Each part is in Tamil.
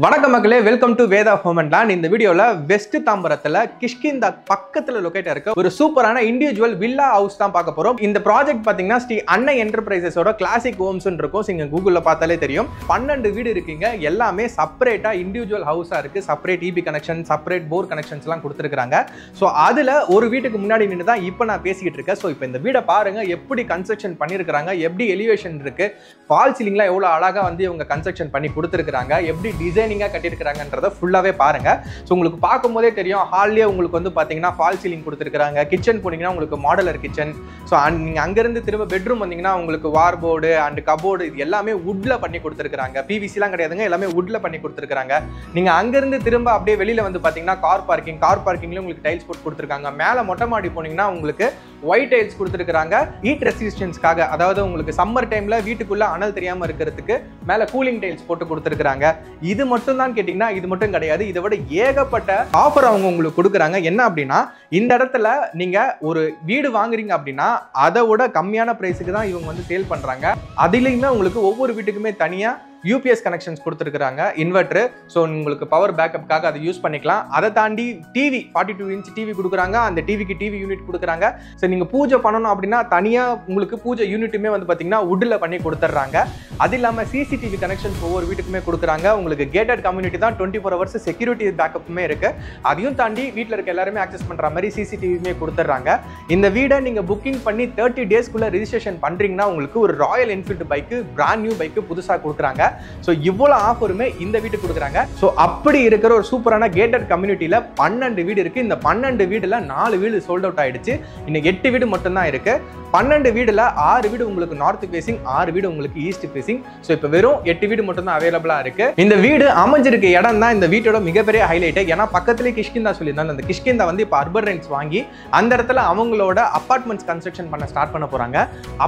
வணக்கம் மக்களே, welcome to Veda home and land. இந்த வீடியோல வெஸ்ட் தாம்பரத்துல கிஷ்கிந்தா பக்கத்துல லொகேட் இருக்க ஒரு சூப்பரான இண்டிவிஜுவல் வில்லா ஹவுஸ் தான் பார்க்க போறோம். இந்த ப்ராஜெக்ட் பாத்தீங்கன்னா ஸ்ரீ அன்னை என்டர்பிரைசஸோட கிளாசிக் ஹோம்ஸ் இருக்கும். நீங்க கூகுள்ல பார்த்தாலே தெரியும். 12 வீடு இருக்குங்க. எல்லாமே செப்பரேட்டா இண்டிவிஜுவல் ஹவுஸா இருக்கு. செப்பரேட் இபி கனெக்ஷன், செப்பரேட் போர் கனெக்ஷன்ஸ் எல்லாம் கொடுத்துருக்காங்க. ஸோ அதுல ஒரு வீட்டுக்கு முன்னாடி நின்று தான் இப்போ நான் பேசிக்கிட்டு இருக்கேன். ஸோ இப்போ இந்த வீடை பாருங்க, எப்படி கன்ஸ்ட்ரக்ஷன் பண்ணிருக்காங்க, எப்படி எலிவேஷன் இருக்கு, ஃபால் சீலிங்லாம் எவ்வளவு அழகா வந்து இவங்க கன்ஸ்ட்ரக்ஷன் பண்ணி கொடுத்துருக்காங்க, எப்படி டிசைனிங்கா கட்டியிருக்காங்கன்றத ஃபுல்லாவே பாருங்க. ஸோ உங்களுக்கு பார்க்கும்போதே தெரியும். ஹால்லேயே உங்களுக்கு வந்து பாத்தீங்கன்னா ஃபால் சீலிங் கொடுத்துருக்காங்க. கிச்சன் போனீங்கன்னா உங்களுக்கு மாடலர் கிச்சன். ஸோ நீங்க அங்கிருந்து திரும்ப பெட்ரூம் வந்தீங்கன்னா உங்களுக்கு வார் போர்டு அண்ட் கபோர்டு இது எல்லாமே வுட்ல பண்ணி கொடுத்துருக்காங்க. பிவிசிலாம் கிடையாதுங்க, எல்லாமே வுட்ல பண்ணி கொடுத்துருக்காங்க. நீங்க அங்கிருந்து திரும்ப அப்படியே வெளியில வந்து பாத்தீங்கன்னா கார் பார்க்கிங்ல உங்களுக்கு டைல்ஸ் போட்டு கொடுத்துருக்காங்க. மேல மொட்டை மாடி போனீங்கன்னா உங்களுக்கு ஒயிட் டைல்ஸ் கொடுத்துருக்காங்க. ஹீட் ரெசிஸ்டன்ஸ்க்காக, அதாவது உங்களுக்கு சம்மர் டைம்ல வீட்டுக்குள்ள அனல் தெரியாம இருக்கிறதுக்கு மேல கூலிங் டைல்ஸ் போட்டு கொடுத்துருக்காங்க. இது மட்டும் தான் கேட்டீங்கன்னா இது மட்டும் கிடையாது. இதை விட ஏகப்பட்ட ஆஃபர் அவங்க உங்களுக்கு கொடுக்குறாங்க. என்ன அப்படின்னா, இந்த இடத்துல நீங்க ஒரு வீடு வாங்குறீங்க அப்படின்னா அதை விட கம்மியான பிரைஸுக்கு தான் இவங்க வந்து சேல் பண்றாங்க. அதுலயுமே உங்களுக்கு ஒவ்வொரு வீட்டுக்குமே தனியா யூபிஎஸ் கனெக்ஷன்ஸ் கொடுத்துருக்காங்க, இன்வெர்டர். ஸோ உங்களுக்கு பவர் பேக்கப்புக்காக அதை யூஸ் பண்ணிக்கலாம். அதை தாண்டி டிவி 42 இன்ச் டிவி கொடுக்குறாங்க. அந்த டிவிக்கு டிவி யூனிட் கொடுக்குறாங்க. ஸோ நீங்கள் பூஜை பண்ணணும் அப்படின்னா தனியாக உங்களுக்கு பூஜை யூனிட்டுமே வந்து பார்த்தீங்கன்னா வுட்டில் பண்ணி கொடுத்துட்றாங்க. அது இல்லாமல் சிசிடிவி கனெக்ஷன்ஸ் ஒவ்வொரு வீட்டுக்குமே கொடுக்குறாங்க. உங்களுக்கு கேட்டட் கம்யூனிட்டி தான், 24 ஹவர்ஸ் செக்யூரிட்டி பேக்கப்புமே இருக்கு. அதையும் தாண்டி வீட்டில் இருக்க எல்லாருமே ஆக்சஸ் பண்ணுற மாதிரி சிசிடிவியுமே கொடுத்துட்றாங்க. இந்த வீடை நீங்கள் புக்கிங் பண்ணி 30 டேஸ்க்குள்ள ரெஜிஸ்ட்ரேஷன் பண்ணுறீங்கன்னா உங்களுக்கு ஒரு Royal Enfield bike, brand new bike புதுசாக கொடுக்குறாங்க. சோ இவ்வளவு ஆஃபருமே இந்த வீட்டுக்கு கொடுக்குறாங்க. சோ அப்படி இருக்கிற ஒரு சூப்பரான கேட்டட் கம்யூனிட்டியில 12 வீடு இருக்கு. இந்த 12 வீடுல 4 வீடு சோல்ட் அவுட் ஆயிடுச்சு. இன்னும் 8 வீடு மட்டும் தான் இருக்கு. 12 வீடுல 6 வீடு உங்களுக்கு நார்த் ஃபேசிங், 6 வீடு உங்களுக்கு ஈஸ்ட் ஃபேசிங். சோ இப்போ வெறும் 8 வீடு மட்டும் தான் அவைலபிளா இருக்கு. இந்த வீடு அமைஞ்சிருக்க இடம் தான் இந்த வீட்டோட மிகப்பெரிய ஹைலைட். ஏன்னா பக்கத்துலேயே கிஷ்கிந்தா சொல்லியிருந்தாங்க. அந்த கிஷ்கிந்தா வந்து இப்போ அர்பன் ரெண்ட்ஸ் வாங்கி அந்த இடத்துல அவங்களோட அபார்ட்மெண்ட்ஸ் கன்ஸ்ட்ரக்ஷன் பண்ண ஸ்டார்ட் பண்ண போறாங்க.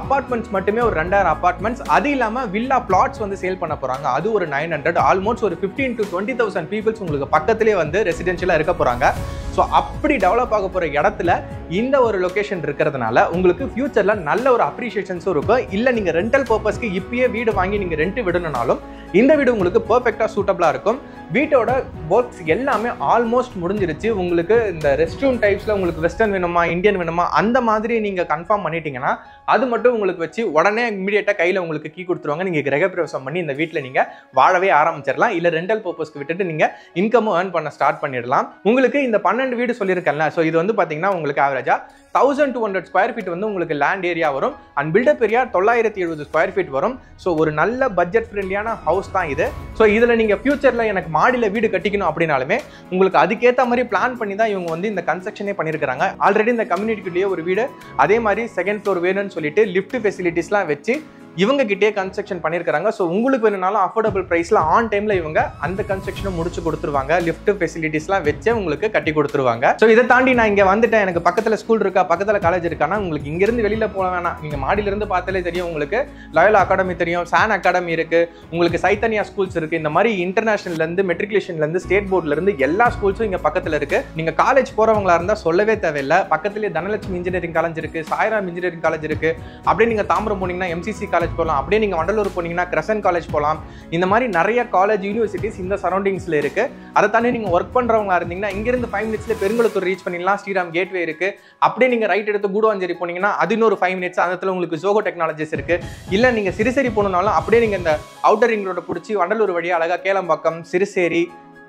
அபார்ட்மெண்ட்ஸ் மட்டுமே ஒரு 2000 அபார்ட்மெண்ட்ஸ். அது இல்லாம வில்லா பிளாட்ஸ் வந்து சேல் பண்ண போறாங்க. அது ஒரு 900, ஆல்மோஸ்ட் ஒரு 15,000 to 20,000 பீப்புள்ஸ் உங்களுக்கு பக்கத்திலே வந்து ரெசிடென்ஷியலா இருக்க போறாங்க. ஸோ அப்படி டெவலப் ஆக போற இடத்துல இந்த ஒரு லொகேஷன் இருக்கிறதுனால உங்களுக்கு ஃபியூச்சர்ல நல்ல ஒரு அப்ரிசியேஷன்ஸும் இருக்கும். இல்லை நீங்க ரெண்டல் பர்பஸ்க்கு இப்பயே வீடு வாங்கி நீங்க ரெண்ட் விடணும்னாலும் இந்த வீடு உங்களுக்கு பெர்ஃபெக்டா சூட்டபிளா இருக்கும். வீட்டோட ஒர்க்ஸ் எல்லாமே ஆல்மோஸ்ட் முடிஞ்சிருச்சு. உங்களுக்கு இந்த ரெஸ்ட் ரூம் டைப்ஸ்ல உங்களுக்கு வெஸ்டர்ன் வேணுமா, இந்தியன் வேணுமா, அந்த மாதிரி நீங்க கன்ஃபார்ம் பண்ணிட்டீங்கன்னா அது மட்டும் உங்களுக்கு வச்சு உடனே இமீடியட்டா கையில உங்களுக்கு கீ கொடுத்துருவாங்க. நீங்க கிரகப்பிரவேசம் பண்ணி இந்த வீட்டில் நீங்க வாழவே ஆரம்பிச்சிடலாம். இல்ல ரெண்டல் பர்பஸ்க்கு விட்டுட்டு நீங்க இன்கமும் ஏர்ன் பண்ண ஸ்டார்ட் பண்ணிடலாம். உங்களுக்கு இந்த 12 வீடு சொல்லியிருக்கேன்ல, ஸோ இது வந்து பாத்தீங்கன்னா உங்களுக்கு ஆவரேஜா 1200 ஸ்கொயர் ஃபீட் வந்து உங்களுக்கு லேண்ட் ஏரியா வரும். And built up area 970 square feet வரும். ஸோ ஒரு நல்ல பட்ஜெட் ஃப்ரெண்ட்லியான ஹவுஸ் தான் இது. ஸோ இதுல நீங்க ஃபியூச்சர்ல எனக்கு மாடியில் வீடு கட்டிக்கணும் அப்படின்னாலுமே உங்களுக்கு அதுக்கேற்ற மாதிரி பிளான் பண்ணி தான் இவங்க வந்து இந்த கன்ஸ்ட்ரக்ஷனே பண்ணியிருக்காங்க. ஆல்ரெடி இந்த கம்யூனிட்டிக்குள்ளேயே ஒரு வீடு, அதே மாதிரி செகண்ட் ஃப்ளோர் வேணும்னு சொல்லிட்டு லிஃப்ட் ஃபெசிலிட்டிஸ்லாம் வச்சு இவங்க கிட்டே கன்ஸ்ட்ரக்ஷன் பண்ணியிருக்காங்க. ஸோ உங்களுக்கு வேணும்னாலும் அஃபோர்டபுள் ப்ரைஸ்ல ஆன் டைம்ல இவங்க அந்த கன்ஸ்ட்ரக்ஷனை முடிச்சு கொடுத்துருவாங்க. லிஃப்ட் ஃபெசிலிட்டிஸ்லாம் வச்சு உங்களுக்கு கட்டி கொடுத்துருவாங்க. ஸோ இதை தாண்டி நான் இங்க வந்துட்டேன், எனக்கு பக்கத்துல ஸ்கூல் இருக்கா, பக்கத்துல காலேஜ் இருக்கானா, உங்களுக்கு இங்க இருந்து வெளியில போக வேணாம். நீங்க மாடியில இருந்து பார்த்தாலே தெரியும். உங்களுக்கு லயோலா அகாடமி தெரியும், சான் அகாடமி இருக்கு, உங்களுக்கு சைத்தன்யா ஸ்கூல்ஸ் இருக்கு. இந்த மாதிரி இன்டர்நேஷனல்ல இருந்து, மெட்ரிகுலேஷன்ல இருந்து, ஸ்டேட் போர்ட்ல இருந்து எல்லா ஸ்கூல்ஸும் இங்க பக்கத்துல இருக்கு. நீங்க காலேஜ் போறவங்களா இருந்தா சொல்லவே தேவையில்லை. பக்கத்திலே தனலட்சுமி இன்ஜினியரிங் காலேஜ் இருக்கு, சாய்ராம் இன்ஜினியரிங் காலேஜ் இருக்கு. அப்படியே நீங்க தாம்பரம் போனீங்கன்னா எம்சிசி காலேஜ் போகலாம். அப்படியே நீங்க வண்டலூர் போனீங்கன்னா கிரசன் காலேஜ் போகலாம். இந்த மாதிரி நிறைய காலேஜ், யூனிவர்சிட்டிஸ் இந்த சரௌண்டிங்ஸ்ல இருக்கு. அதை தாண்டி நீங்க ஒர்க் பண்றவங்களா இருந்தீங்கன்னா இங்கிருந்து 5 மினிட்ஸ்ல பெருங்குளத்தூர் ரீச் பண்ணிடலாம். ஸ்ரீராம் கேட்வே இருக்கு. அப்படியே நீங்க ரைட் எடுத்து கூடுவாஞ்சேரி போனீங்கன்னா அது இன்னொரு 5 மினிட்ஸ். அந்த இடத்துல உங்களுக்கு ஜோகோ டெக்னாலஜிஸ் இருக்கு. இல்ல நீங்க சிறுசேரி போகணும்னாலும் அப்படியே நீங்க இந்த அவுட்டர் ரிங் ரோட பிடிச்சி வண்டலூர் வழியா அழகா கேளம்பாக்கம், சிறுசேரி,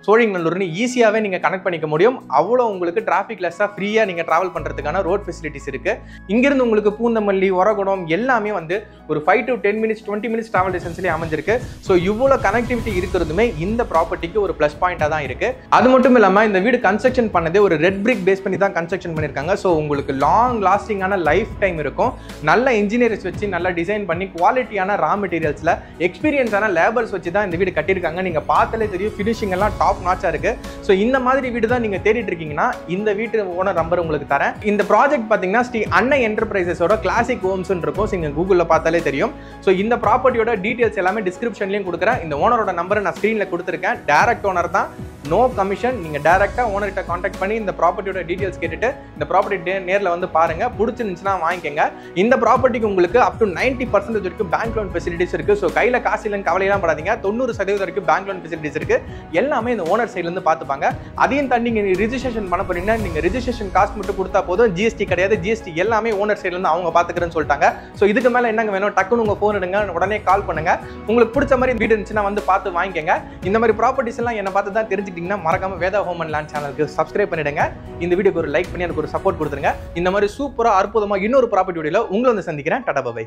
சோழிங்கநல்லூர்னு ஈஸியாகவே நீங்கள் கனெக்ட் பண்ணிக்க முடியும். அவ்வளோ உங்களுக்கு டிராஃபிக் லெஸ்ஸாக ஃப்ரீயாக நீங்கள் ட்ராவல் பண்ணுறதுக்கான ரோட் ஃபெசிலிட்டிஸ் இருக்குது. இங்கிருந்து உங்களுக்கு பூந்தமல்லி, ஒரகுடம் எல்லாமே வந்து ஒரு 5 to 10 மினிட்ஸ் 20 மினிட்ஸ் ட்ராவல் டிஸ்டன்ஸ்லேயே அமைஞ்சிருக்கு. ஸோ இவ்வளோ கனெக்டிவிட்டி இருக்கிறதுமே இந்த ப்ராப்பர்ட்டிக்கு ஒரு ப்ளஸ் பாயிண்டாக தான் இருக்குது. அது மட்டும் இல்லாமல் இந்த வீடு கன்ஸ்ட்ரக்ஷன் பண்ணதே ஒரு ரெட் பிரிக் பேஸ் பண்ணி தான் கன்ஸ்ட்ரக்ஷன் பண்ணியிருக்காங்க. ஸோ உங்களுக்கு லாங் லாஸ்டிங்கான லைஃப் டைம் இருக்கும். நல்ல இன்ஜினியர்ஸ் வச்சு நல்லா டிசைன் பண்ணி குவாலிட்டியான ரா மெட்டீரியல்ஸில் எக்ஸ்பீரியன்ஸான லேபர்ஸ் வச்சு தான் இந்த வீடு கட்டியிருக்காங்க. நீங்கள் பார்த்தாலே தெரியும், ஃபினிஷிங் எல்லாம் டாப் நாட்சா இருக்கு. சோ இந்த மாதிரி வீடு தான் நீங்க தேடிட்டு இருக்கீங்கன்னா இந்த வீட்டு ஓனர் நம்பர் உங்களுக்கு தரேன். இந்த ப்ராஜெக்ட் பாத்தீங்கன்னா ஸ்ரீ அன்னை என்டர்பிரைசஸோட கிளாசிக் ஹோம்ஸ் இருக்கும். நீங்க கூகுள்ல பார்த்தாலே தெரியும். சோ இந்த ப்ராப்பர்ட்டியோட டீடைல்ஸ் எல்லாமே டிஸ்கிரிப்ஷன்லயும் கொடுக்குறேன். இந்த ஓனரோட நம்பரை நான் ஸ்கிரீன்ல கொடுத்துருக்கேன். டைரக்ட் ஓனர் தான். No commission. நீங்க டைரக்டா ஓனர் கிட்ட கான்டாக்ட் பண்ணி இந்த ப்ராப்பர்ட்டியோட டீடைல்ஸ் கேட்டுட்டு இந்த ப்ராப்பர்ட்டி நேர்ல வந்து பாருங்க. பிடிச்சிருந்துச்சுன்னா வாங்கிக்கங்க. இந்த ப்ராப்பர்ட்டிக்கு உங்களுக்கு அப் டு 90% வரைக்கும் பேங்க் லோன் ஃபெசிலிட்டிஸ் இருக்கு. ஸோ கையில காசு இல்லைன்னு கவலையெல்லாம் படாதீங்க. 90% வரைக்கும் பேங்க் லோன் ஃபெசிலிட்டிஸ் இருக்கு. எல்லாமே இந்த ஓனர் சைட்ல இருந்து பார்த்துப்பாங்க. அதையும் தாண்டி நீங்க ரிஜிஸ்ட்ரேஷன் பண்ண போறீங்கன்னா நீங்க ரிஜிஸ்ட்ரேஷன் காஸ்ட் மட்டும் கொடுத்தா போதும். ஜிஎஸ்டி கிடையாது. ஜிஎஸ்டி எல்லாமே ஓனர் சைட்ல இருந்து அவங்க பாத்துக்கிறேன்னு சொல்லிட்டாங்க. ஸோ இதுக்கு மேல என்னங்க வேணும்? டக்குன்னு உங்க போன் எடுங்க, உடனே கால் பண்ணுங்க. உங்களுக்கு பிடிச்ச மாதிரி வீடு இருந்துச்சுன்னா வந்து பார்த்து வாங்கிக்கங்க. இந்த மாதிரி ப்ராப்பர்ட்டிஸ் எல்லாம் என்ன பார்த்து தான் தெரிஞ்சுக்கிட்டீங்கன்னா மறக்காம வேதா ஹோம் அண்ட் லேண்ட் சேனலுக்கு சப்ஸ்கிரைப் பண்ணிடுங்க. இந்த வீடியோக்கு ஒரு லைக் பண்ணி எனக்கு ஒரு சப்போர்ட் கொடுத்துருங்க. இந்த மாதிரி சூப்பரா அற்புதமா இன்னொரு ப்ராப்பர்ட்டி வீடியோல உங்களை வந்து சந்திக்கிறேன். Tata bye.